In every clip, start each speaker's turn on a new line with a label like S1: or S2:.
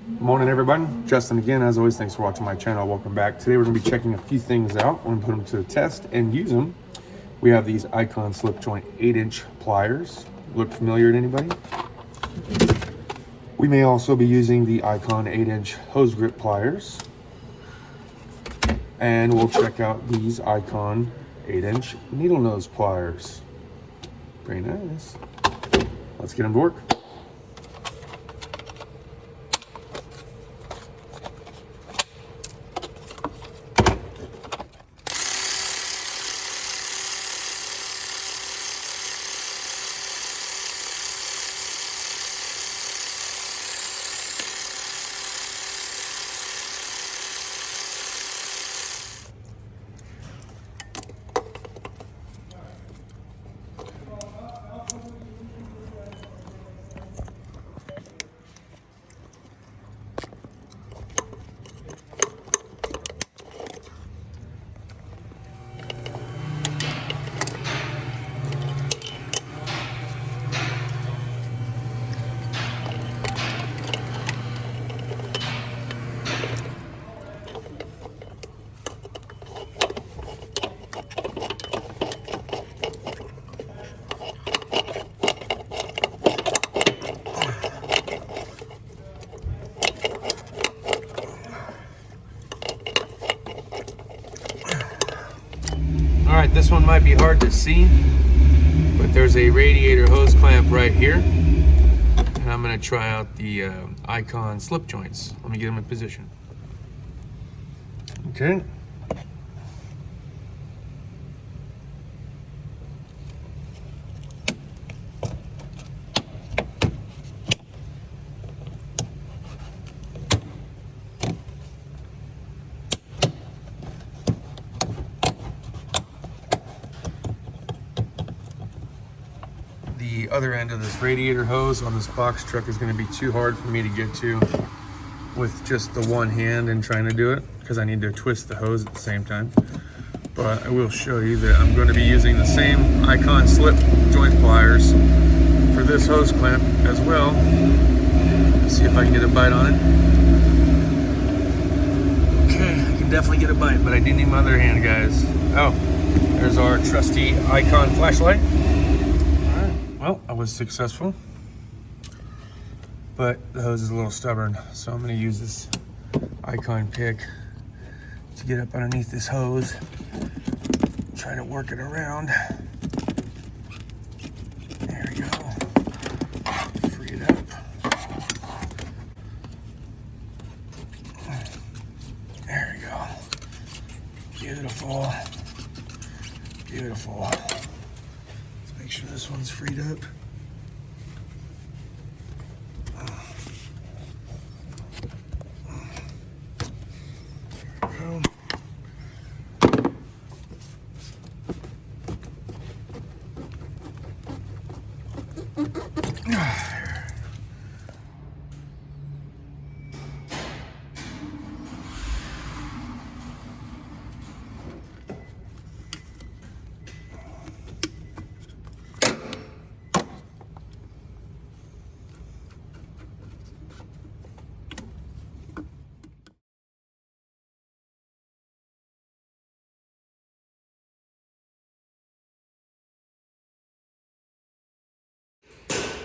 S1: Morning everybody, Justin again. As always, thanks for watching my channel. Welcome back. Today we're going to be checking a few things out. We're going to put them to the test and use them. We have these Icon slip joint 8-inch pliers. Look familiar to anybody? We may also be using the Icon 8-inch hose grip pliers. And we'll check out these Icon 8-inch needle nose pliers. Very nice. Let's get them to work. All right, this one might be hard to see, but there's a radiator hose clamp right here. And I'm gonna try out the Icon slip joints. Let me get them in position. Okay. The other end of this radiator hose on this box truck is going to be too hard for me to get to with just the one hand and trying to do it because I need to twist the hose at the same time. But I will show you that I'm going to be using the same Icon slip joint pliers for this hose clamp as well. Let's see if I can get a bite on it. Okay, I can definitely get a bite, but I do need my other hand, guys. Oh, there's our trusty Icon flashlight. Well, I was successful, but the hose is a little stubborn, so I'm going to use this Icon pick to get up underneath this hose, try to work it around. There we go. Free it up. There we go. Beautiful. Beautiful. Make sure this one's freed up. There we go.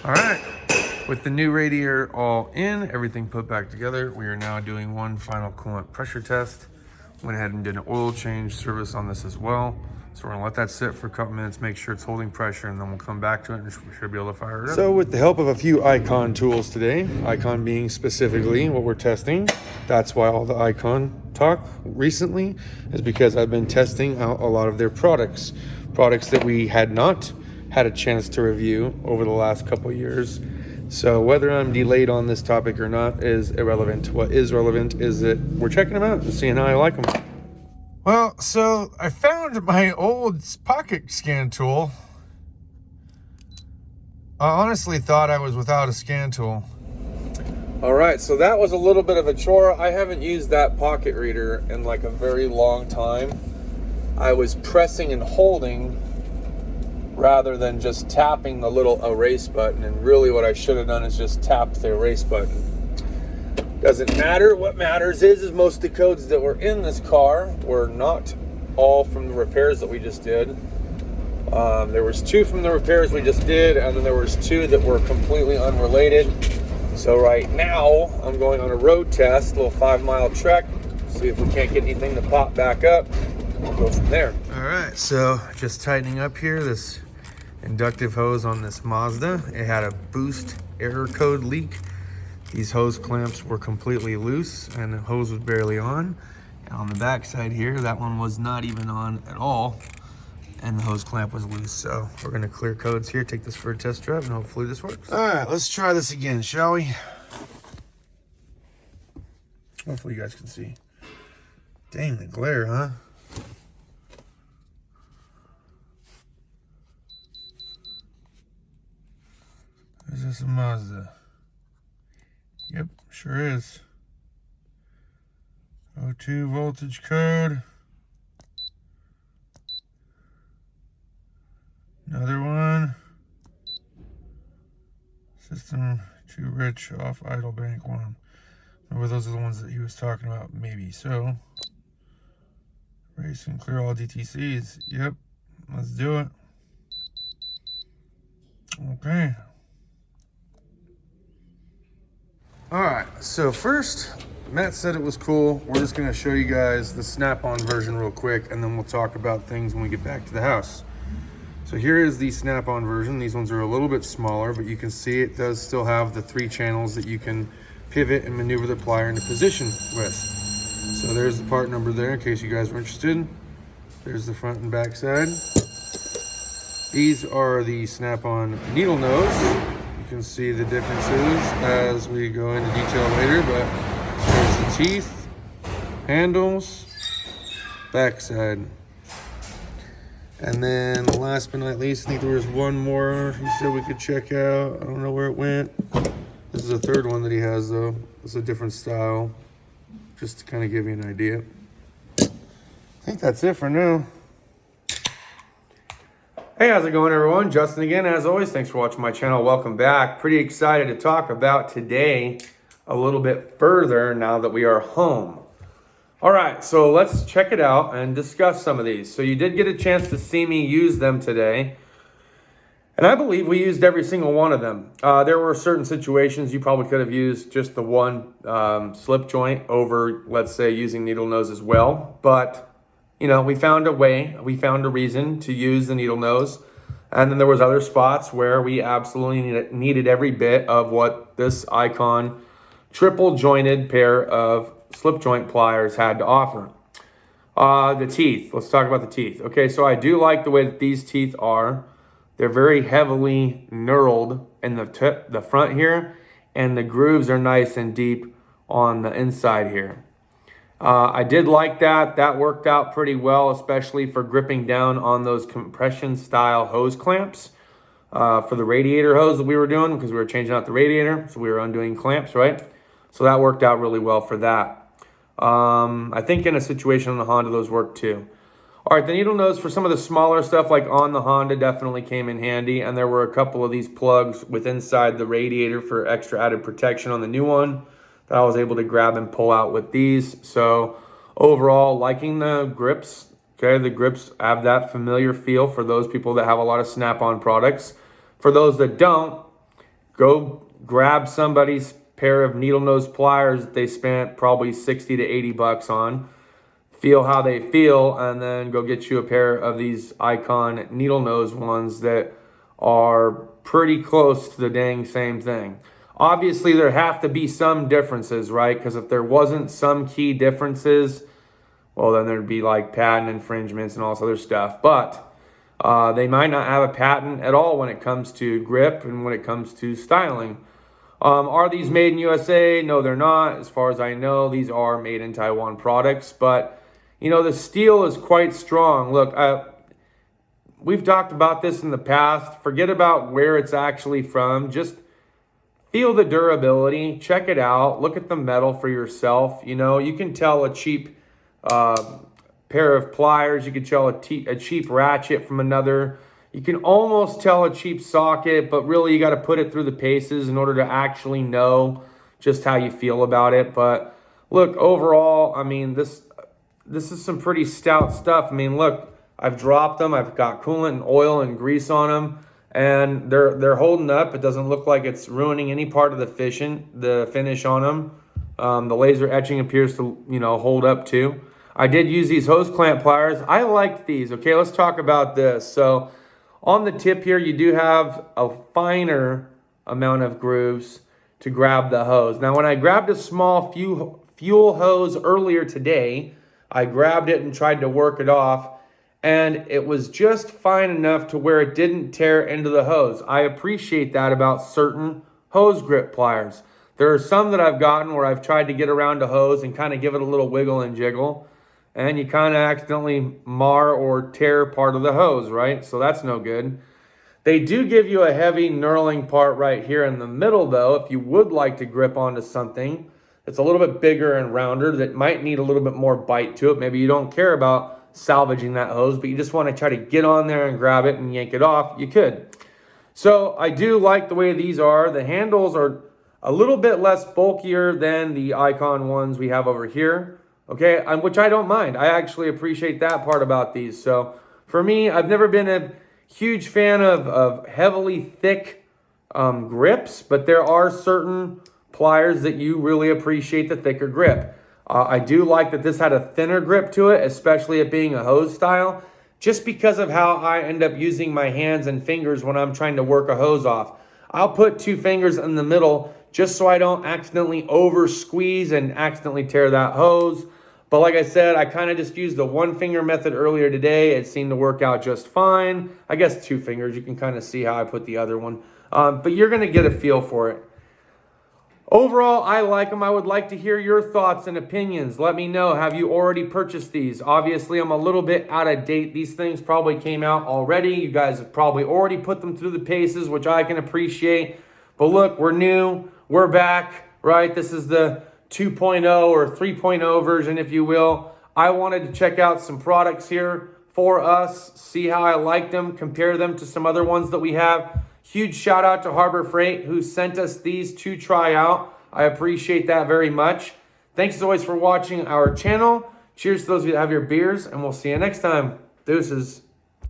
S1: All right, with the new radiator all in, everything put back together, we are now doing one final coolant pressure test. Went ahead and did an oil change service on this as well. So we're gonna let that sit for a couple minutes, make sure it's holding pressure, and then we'll come back to it and we should be able to fire it up. So with the help of a few Icon tools today, Icon being specifically what we're testing, that's why all the Icon talk recently is because I've been testing out a lot of their products that we had not had a chance to review over the last couple of years. So whether I'm delayed on this topic or not is irrelevant. What is relevant is that we're checking them out and seeing how I like them. Well, so I found my old pocket scan tool. I honestly thought I was without a scan tool. All right, so that was a little bit of a chore. I haven't used that pocket reader in like a very long time. I was pressing and holding rather than just tapping the little erase button, and really what I should have done is just tap the erase button. Doesn't matter. What matters is most of the codes that were in this car were not all from the repairs that we just did. There was 2 from the repairs we just did, and then there was 2 that were completely unrelated. So right now, I'm going on a road test, a little 5-mile trek, see if we can't get anything to pop back up. We'll go from there. All right, so just tightening up here, this inductive hose on this Mazda. It had a boost error code leak. These hose clamps were completely loose and the hose was barely on. And on the back side here, that one was not even on at all, and the hose clamp was loose. So we're gonna clear codes here, take this for a test drive, and hopefully this works. All right, let's try this again, shall we? Hopefully you guys can see. Dang, the glare, huh? Is this a Mazda? Yep, sure is. 02 voltage code. Another one. System too rich, off idle bank 1. Remember, those are the ones that he was talking about, maybe. So, race and clear all DTCs. Yep, let's do it. Okay. All right, so first, Matt said it was cool. We're just gonna show you guys the Snap-on version real quick, and then we'll talk about things when we get back to the house. So here is the Snap-on version. These ones are a little bit smaller, but you can see it does still have the 3 channels that you can pivot and maneuver the plier into position with. So there's the part number there in case you guys were interested. There's the front and back side. These are the Snap-on needle nose. You can see the differences as we go into detail later, but there's the teeth, handles, backside. And then last but not least, I think there was one more he said we could check out. I don't know where it went. This is the 3rd one that he has though. It's a different style, just to kind of give you an idea. I think that's it for now. Hey, how's it going, everyone? Justin again, as always. Thanks for watching my channel. Welcome back. Pretty excited to talk about today a little bit further now that we are home. All right, so let's check it out and discuss some of these. So you did get a chance to see me use them today, and I believe we used every single one of them. There were certain situations you probably could have used just the one slip joint over, let's say, using needle nose as well, but you know, we found a way, we found a reason to use the needle nose. And then there was other spots where we absolutely needed every bit of what this Icon triple jointed pair of slip joint pliers had to offer. The teeth, let's talk about the teeth. Okay, so I do like the way that these teeth are. They're very heavily knurled in the front here, and the grooves are nice and deep on the inside here. I did like that. That worked out pretty well, especially for gripping down on those compression style hose clamps for the radiator hose that we were doing, because we were changing out the radiator. So we were undoing clamps, right? So that worked out really well for that. I think in a situation on the Honda, those worked too. All right, the needle nose for some of the smaller stuff like on the Honda definitely came in handy. And there were a couple of these plugs with inside the radiator for extra added protection on the new one that I was able to grab and pull out with these. So overall, liking the grips. Okay, the grips have that familiar feel for those people that have a lot of Snap-on products. For those that don't, go grab somebody's pair of needle nose pliers that they spent probably 60 to 80 bucks on. Feel how they feel, and then go get you a pair of these Icon needle nose ones that are pretty close to the dang same thing. Obviously, there have to be some differences, right? Because if there wasn't some key differences, well, then there'd be like patent infringements and all this other stuff. But they might not have a patent at all when it comes to grip and when it comes to styling. Are these made in USA? No, they're not. As far as I know, these are made in Taiwan products. But, you know, the steel is quite strong. Look, we've talked about this in the past. Forget about where it's actually from. Just feel the durability, check it out, look at the metal for yourself. You know, you can tell a cheap pair of pliers, you can tell a cheap ratchet from another. You can almost tell a cheap socket, but really you got to put it through the paces in order to actually know, just how you feel about it. But look, overall, I mean, this is some pretty stout stuff. I mean, look, I've dropped them. I've got coolant and oil and grease on them, and they're holding up. It doesn't look like it's ruining any part of the finish on them. The laser etching appears to, hold up too. I did use these hose clamp pliers. I liked these. Okay, let's talk about this. So on the tip here, you do have a finer amount of grooves to grab the hose. Now, when I grabbed a small fuel hose earlier today, I grabbed it and tried to work it off, and it was just fine enough to where it didn't tear into the hose. I appreciate that about certain hose grip pliers. There are some that I've gotten where I've tried to get around a hose and kind of give it a little wiggle and jiggle, and you kind of accidentally mar or tear part of the hose, right? So that's no good. They do give you a heavy knurling part right here in the middle, though, if you would like to grip onto something that's a little bit bigger and rounder that might need a little bit more bite to it. Maybe you don't care about salvaging that hose, but you just want to try to get on there and grab it and yank it off, you could. So I do like the way these are. The handles are a little bit less bulkier than the Icon ones we have over here, okay, which I don't mind. I actually appreciate that part about these. So for me, I've never been a huge fan of heavily thick grips, but there are certain pliers that you really appreciate the thicker grip. I do like that this had a thinner grip to it, especially it being a hose style, just because of how I end up using my hands and fingers when I'm trying to work a hose off. I'll put 2 fingers in the middle just so I don't accidentally over squeeze and accidentally tear that hose. But like I said, I kind of just used the 1-finger method earlier today. It seemed to work out just fine. I guess 2 fingers. You can kind of see how I put the other one. But you're going to get a feel for it. Overall, I like them. I would like to hear your thoughts and opinions. Let me know. Have you already purchased these? Obviously, I'm a little bit out of date. These things probably came out already. You guys have probably already put them through the paces, which I can appreciate. But look, we're new. We're back, right? This is the 2.0 or 3.0 version, if you will. I wanted to check out some products here for us, see how I like them, compare them to some other ones that we have. Huge shout out to Harbor Freight who sent us these to try out. I appreciate that very much. Thanks as always for watching our channel. Cheers to those of you that have your beers, and we'll see you next time. Deuces.